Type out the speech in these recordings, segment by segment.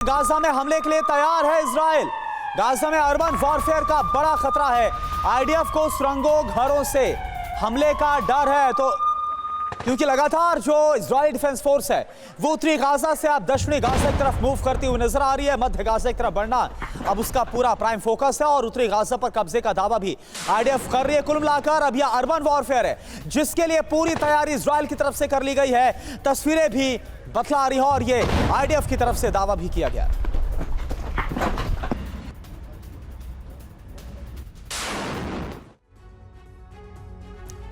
Gaza में हमले के लिए तैयार है इजराइल। गाजा में अर्बन वॉरफेयर का बड़ा खतरा है। आईडीएफ को सुरंगों घरों से हमले का डर है, तो क्योंकि लगातार जो इजरायली डिफेंस फोर्स है वो उत्तरी गाजा से अब दक्षिणी गाजा की तरफ मूव करती हुई नजर आ रही है। मध्य गाजा की तरफ बढ़ना अब उसका पूरा प्राइम फोकस है और उत्तरी गाजा पर कब्जे का दावा भी आईडीएफ कर रही है। कुल मिलाकर अब यह अर्बन वॉरफेयर है जिसके लिए पूरी तैयारी इजराइल की तरफ से कर ली गई है। तस्वीरें भी बतला रही है और ये आईडीएफ की तरफ से दावा भी किया गया है।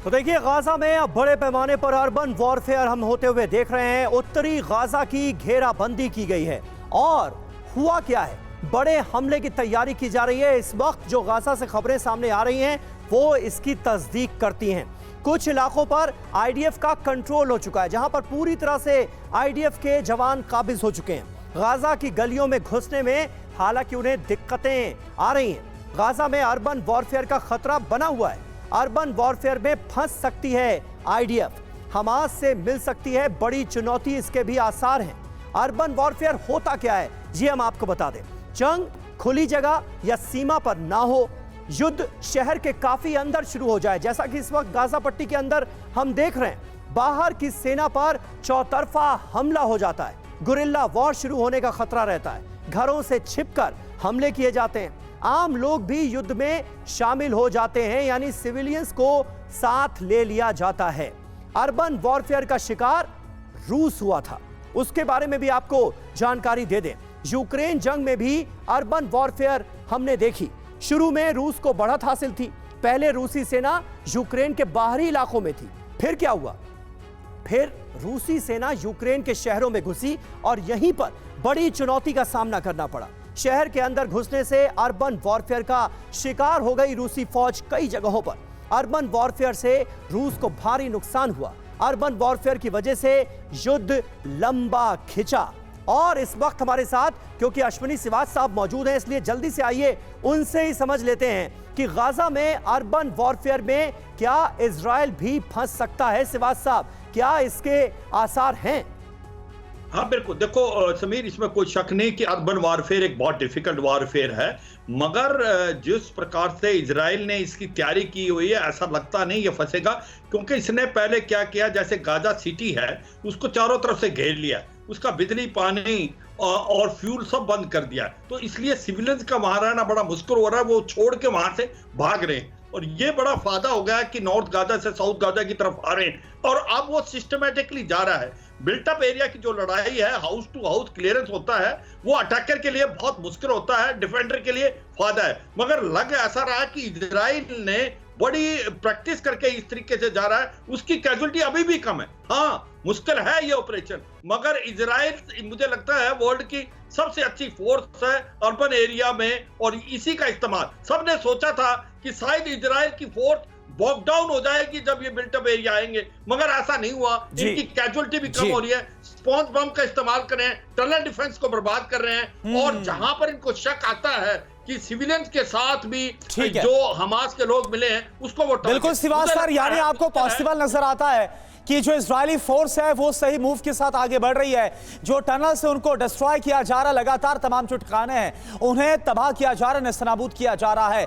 तो देखिए, गाजा में अब बड़े पैमाने पर अर्बन वॉरफेयर हम होते हुए देख रहे हैं। उत्तरी गाजा की घेराबंदी की गई है और हुआ क्या है, बड़े हमले की तैयारी की जा रही है। इस वक्त जो गाजा से खबरें सामने आ रही हैं वो इसकी तस्दीक करती हैं। कुछ इलाकों पर आईडीएफ का कंट्रोल हो चुका है, जहां पर पूरी तरह से आईडीएफ के जवान काबिज हो चुके हैं। गाजा की गलियों में घुसने में हालांकि उन्हें दिक्कतें आ रही हैं। गाजा में अर्बन वॉरफेयर का खतरा बना हुआ है। अर्बन वॉरफेयर में फंस सकती है आईडीएफ, हमास से मिल सकती है बड़ी चुनौती, इसके भी आसार हैं। अर्बन वॉरफेयर होता क्या है ये हम आपको बता दें। जंग खुली जगह या सीमा पर ना हो, युद्ध शहर के काफी अंदर शुरू हो जाए, जैसा कि इस वक्त गाजा पट्टी के अंदर हम देख रहे हैं। बाहर की सेना पर चौतरफा हमला हो जाता है, गुरिल्ला वॉर शुरू होने का खतरा रहता है, घरों से छिपकर हमले किए जाते हैं, आम लोग भी युद्ध में शामिल हो जाते हैं, यानी सिविलियंस को साथ ले लिया जाता है। अर्बन वॉरफेयर का शिकार रूस हुआ था, उसके बारे में भी आपको जानकारी दे दें। यूक्रेन जंग में भी अर्बन वॉरफेयर हमने देखी। शुरू में रूस को बढ़त हासिल थी, पहले रूसी सेना यूक्रेन के बाहरी इलाकों में थी। फिर क्या हुआ, फिर रूसी सेना यूक्रेन के शहरों में घुसी और यहीं पर बड़ी चुनौती का सामना करना पड़ा। शहर के अंदर घुसने से अर्बन वॉरफेयर का शिकार हो गई रूसी फौज कई जगहों पर। अर्बन वॉरफेयर से रूस को भारी नुकसान हुआ। अर्बन वॉरफेयर की वजह से युद्ध लंबा खिंचा। और इस वक्त हमारे साथ क्योंकि अश्विनी श्रीवास्तव साहब मौजूद हैं, इसलिए जल्दी से आइए उनसे ही समझ लेते हैं कि गाजा में अर्बन वॉरफेयर में क्या इजराइल भी फंस सकता है। श्रीवास्तव साहब, क्या इसके आसार हैं? हाँ बिल्कुल, देखो समीर, इसमें कोई शक नहीं कि अर्बन वारफेयर एक बहुत डिफिकल्ट वारफेयर है, मगर जिस प्रकार से इजराइल ने इसकी तैयारी की हुई है ऐसा लगता नहीं ये फंसेगा। क्योंकि इसने पहले क्या किया, जैसे गाजा सिटी है उसको चारों तरफ से घेर लिया, उसका बिजली पानी और फ्यूल सब बंद कर दिया, तो इसलिए सिविलियंस का वहां रहना बड़ा मुश्किल हो रहा है। वो छोड़ के वहां से भाग रहे हैं और ये बड़ा फायदा हो गया कि नॉर्थ गाजा से साउथ गाजा की तरफ आ रहे हैं और अब वो सिस्टमेटिकली जा रहा है। बिल्टअप एरिया की जो लड़ाई है, हाउस टू हाउस क्लियरेंस होता है, वो अटैकर के लिए बहुत मुश्किल होता है, डिफेंडर के लिए फायदा है। मगर लग ऐसा रहा कि इजराइल ने बड़ी प्रैक्टिस करके इस तरीके से जा रहा है, उसकी कैजुअलिटी अभी भी कम है। हाँ, मुश्किल है ये ऑपरेशन, मगर इजराइल मुझे लगता है वर्ल्ड की सबसे अच्छी फोर्स है अर्बन एरिया में और इसी का इस्तेमाल। सबने सोचा था कि शायद इजराइल की फोर्स बॉक डाउन हो जाएगी जब ये बिल्टअप एरिया आएंगे, मगर ऐसा नहीं हुआ। इनकी कैजुअलिटी भी कम हो रही है, स्पॉन्ज बम का इस्तेमाल कर रहे हैं, टनल डिफेंस को बर्बाद कर रहे हैं और जहां पर इनको शक आता है कि सिविलियंस के साथ भी जो हमास के लोग मिले हैं उसको वो बिल्कुल श्रीवास्तव सर, यानी आपको पॉसिबल नजर आता है कि जो इजरायली फोर्स है वो सही मूव के साथ आगे बढ़ रही है। जो टनल से उनको डिस्ट्रॉय किया जा रहा, लगातार तमाम जो ठिकाने हैं उन्हें तबाह किया जा रहा है, नेस्तनाबूद किया जा रहा है।